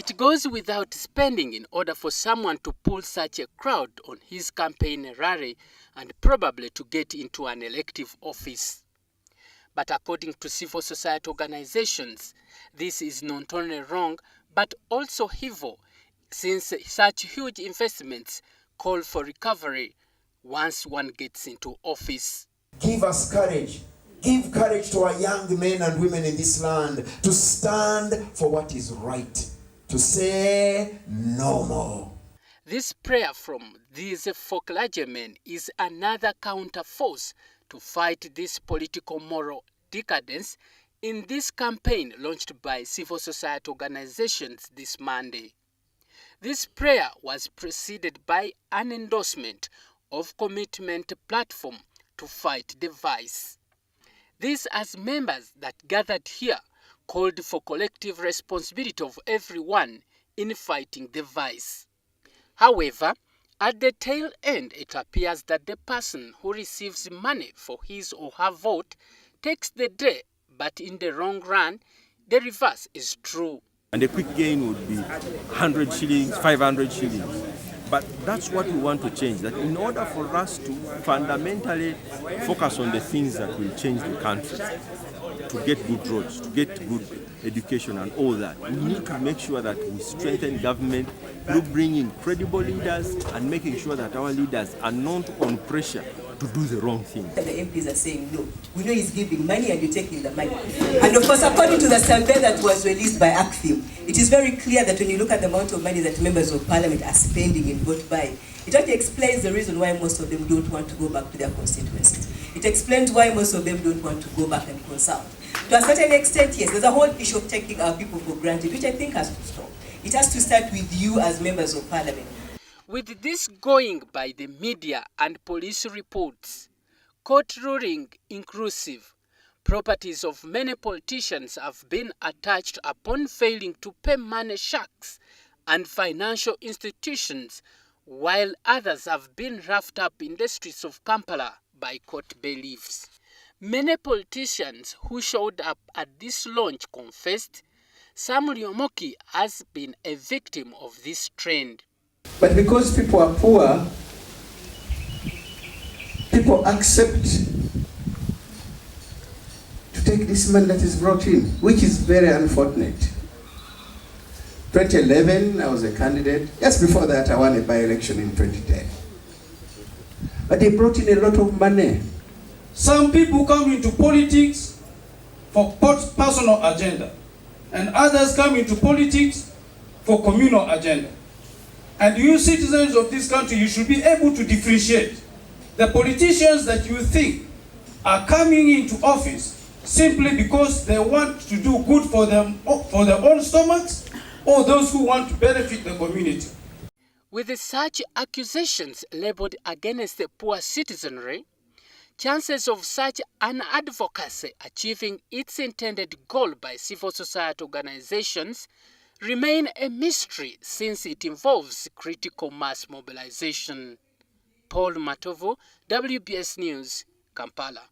It goes without spending in order for someone to pull such a crowd on his campaign rally and probably to get into an elective office. But according to civil society organizations, this is not only wrong but also evil, since such huge investments call for recovery once one gets into office. Give us courage. Give courage to our young men and women in this land to stand for what is right, to say no more. This prayer from these four clergymen is another counter-force to fight this political moral decadence in this campaign launched by civil society organizations this Monday. This prayer was preceded by an endorsement of commitment platform to fight the vice. This, as members that gathered here called for collective responsibility of everyone in fighting the vice. However, at the tail end, it appears that the person who receives money for his or her vote takes the day, but in the long run, the reverse is true. And a quick gain would be 100 shillings, 500 shillings. But that's what we want to change, that in order for us to fundamentally focus on the things that will change the country, to get good roads, to get good education and all that, we need to make sure that we strengthen government through bringing credible leaders and making sure that our leaders are not on pressure to do the wrong thing. The MPs are saying, no, we know he's giving money and you're taking the money. And of course, according to the survey that was released by ACFIM, it is very clear that when you look at the amount of money that members of parliament are spending in vote buying, it actually explains the reason why most of them don't want to go back to their constituencies. It explains why most of them don't want to go back and consult. To a certain extent, yes, there's a whole issue of taking our people for granted, which I think has to stop. It has to start with you as members of parliament. With this going by the media and police reports, court ruling inclusive, properties of many politicians have been attached upon failing to pay money sharks and financial institutions, while others have been roughed up in the streets of Kampala by court bailiffs. Many politicians who showed up at this launch confessed Samuel Omoki has been a victim of this trend. But because people are poor, people accept to take this money that is brought in, which is very unfortunate. 2011, I was a candidate. Just before that, I won a by-election in 2010. But they brought in a lot of money. Some people come into politics for personal agenda, and others come into politics for communal agenda. And you citizens of this country, you should be able to differentiate the politicians that you think are coming into office simply because they want to do good for them, for their own stomachs, or those who want to benefit the community. With such accusations labeled against the poor citizenry, chances of such an advocacy achieving its intended goal by civil society organizations remain a mystery since it involves critical mass mobilization. Paul Matovu, WBS News, Kampala.